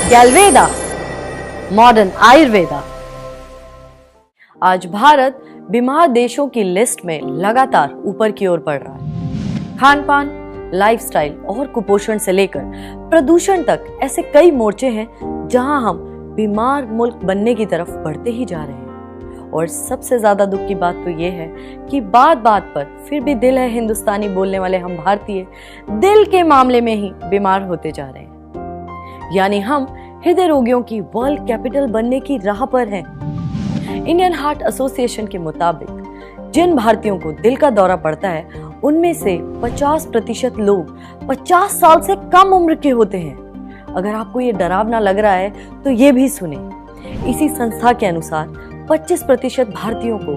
गैलवेदा, modern Ayurveda. आज भारत बीमार देशों की लिस्ट में लगातार ऊपर की ओर बढ़ रहा है। खान पान, लाइफस्टाइल और कुपोषण से लेकर प्रदूषण तक ऐसे कई मोर्चे हैं जहां हम बीमार मुल्क बनने की तरफ बढ़ते ही जा रहे हैं। और सबसे ज्यादा दुख की बात तो ये है कि बात बात पर फिर भी दिल है हिंदुस्तानी बोलने वाले हम भारतीय दिल के मामले में ही बीमार होते जा रहे हैं। यानी हम हृदय रोगियों की वर्ल्ड कैपिटल बनने की राह पर हैं। इंडियन हार्ट एसोसिएशन के मुताबिक जिन भारतीयों को दिल का दौरा पड़ता है उनमें से 50% लोग 50 साल से कम उम्र के होते हैं। अगर आपको ये डरावना लग रहा है तो ये भी सुने। इसी संस्था के अनुसार 25% भारतीयों को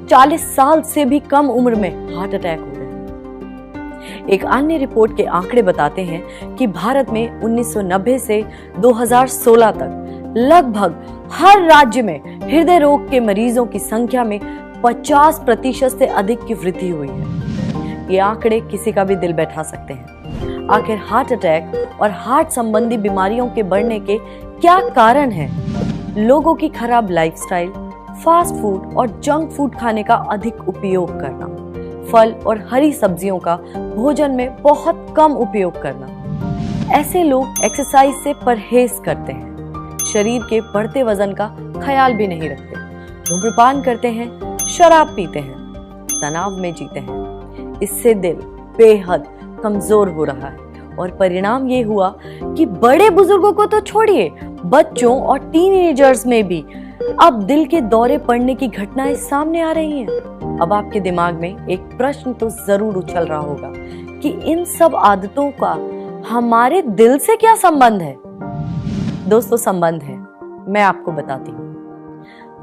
40 साल से भी कम उम्र में हार्ट अटैक हो रहे हैं। एक अन्य रिपोर्ट के आंकड़े बताते हैं कि भारत में 1990 से 2016 तक लगभग हर राज्य में हृदय रोग के मरीजों की संख्या में 50% से अधिक की वृद्धि हुई है। ये आंकड़े किसी का भी दिल बैठा सकते हैं। आखिर हार्ट अटैक और हार्ट संबंधी बीमारियों के बढ़ने के क्या कारण हैं? लोगों की खराब लाइफस्टाइल, फास्ट फूड और जंक फूड खाने का अधिक उपयोग करना, फल और हरी सब्जियों का भोजन में बहुत कम उपयोग करना। ऐसे लोग एक्सरसाइज से परहेज करते हैं, शरीर के बढ़ते वजन का ख्याल भी नहीं रखते, धूम्रपान करते हैं, शराब पीते हैं, तनाव में जीते हैं। इससे दिल बेहद कमजोर हो रहा है और परिणाम ये हुआ कि बड़े बुजुर्गों को तो छोड़िए, बच्चों और टीनेजर्स में भी अब दिल के दौरे पड़ने की घटनाएं सामने आ रही हैं। अब आपके दिमाग में एक प्रश्न तो जरूर उछल रहा होगा कि इन सब आदतों का हमारे दिल से क्या संबंध है? दोस्तों, संबंध है, मैं आपको बताती हूँ।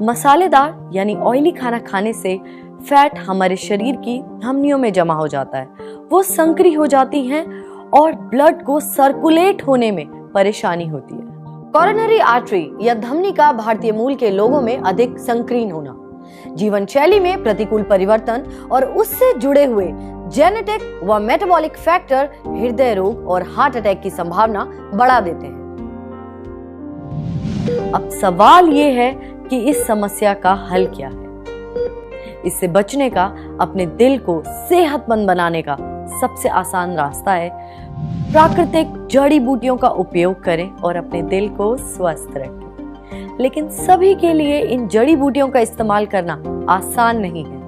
मसालेदार यानी ऑयली खाना खाने से फैट हमारे शरीर की धमनियों में जमा हो जाता है, वो संकरी हो जाती हैं और ब्लड को सर्कुलेट होने में परेशानी होती है। कोरोनरी आर्टरी या धमनी का भारतीय मूल के लोगों में अधिक संकीर्ण होना, जीवन शैली में प्रतिकूल परिवर्तन और उससे जुड़े हुए जेनेटिक व मेटाबॉलिक फैक्टर हृदय रोग और हार्ट अटैक की संभावना बढ़ा देते हैं। अब सवाल ये है कि इस समस्या का हल क्या है? इससे बचने का, अपने दिल को सेहतमंद बनाने का सबसे आसान रास्ता है प्राकृतिक जड़ी बूटियों का उपयोग करें और अपने दिल को स्वस्थ रखें। लेकिन सभी के लिए इन जड़ी बूटियों का इस्तेमाल करना आसान नहीं है।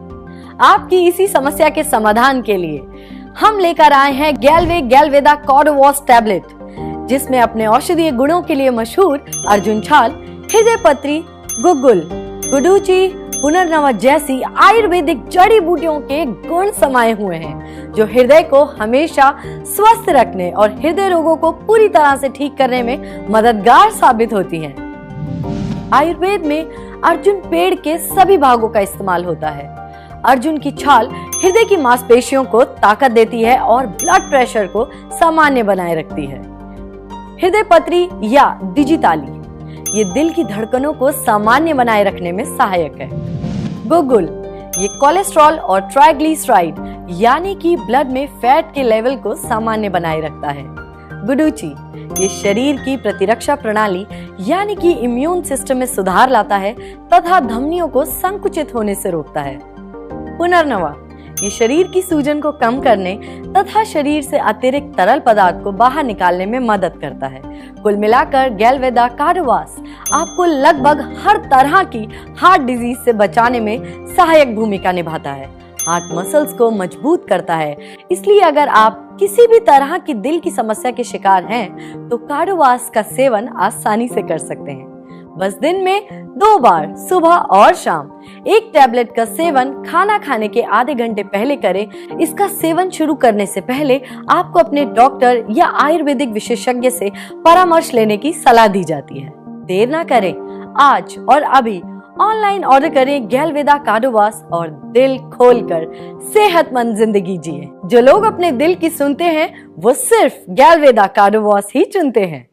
आपकी इसी समस्या के समाधान के लिए हम लेकर आए हैं गैलवेदा कॉर्डोवॉस टैबलेट, जिसमें अपने औषधीय गुणों के लिए मशहूर अर्जुन छाल, हृदय पत्री, गुग्गुल, गुडुचि, पुनर्नवा जैसी आयुर्वेदिक जड़ी बूटियों के गुण समाये हुए हैं, जो हृदय को हमेशा स्वस्थ रखने और हृदय रोगों को पूरी तरह से ठीक करने में मददगार साबित होती हैं। आयुर्वेद में अर्जुन पेड़ के सभी भागों का इस्तेमाल होता है। अर्जुन की छाल हृदय की मांसपेशियों को ताकत देती है और ब्लड प्रेशर को सामान्य बनाए रखती है। हृदय पत्री या डिजिताली ये दिल की धड़कनों को सामान्य बनाए रखने में सहायक है। गुग्गुल ये कोलेस्ट्रॉल और ट्राइग्लिसराइड यानी कि ब्लड में फैट के लेवल को सामान्य बनाए रखता है। गुडुचि ये शरीर की प्रतिरक्षा प्रणाली यानी कि इम्यून सिस्टम में सुधार लाता है तथा धमनियों को संकुचित होने से रोकता है। पुनर्नवा ये शरीर की सूजन को कम करने तथा शरीर से अतिरिक्त तरल पदार्थ को बाहर निकालने में मदद करता है। कुल मिलाकर गैलवेदा कॉर्डोवॉस आपको लगभग हर तरह की हार्ट डिजीज से बचाने में सहायक भूमिका निभाता है। हार्ट मसल्स को मजबूत करता है। इसलिए अगर आप किसी भी तरह की दिल की समस्या के शिकार हैं तो कॉर्डोवॉस का सेवन आसानी से कर सकते हैं। बस दिन में 2 बार सुबह और शाम एक टैबलेट का सेवन खाना खाने के आधे घंटे पहले करें। इसका सेवन शुरू करने से पहले आपको अपने डॉक्टर या आयुर्वेदिक विशेषज्ञ से परामर्श लेने की सलाह दी जाती है। देर ना करें, आज और अभी ऑनलाइन ऑर्डर करें गैलवेदा कॉर्डोवॉस और दिल खोलकर सेहतमंद जिंदगी जिए। जो लोग अपने दिल की सुनते हैं वो सिर्फ गैलवेदा कॉर्डोवॉस ही चुनते हैं।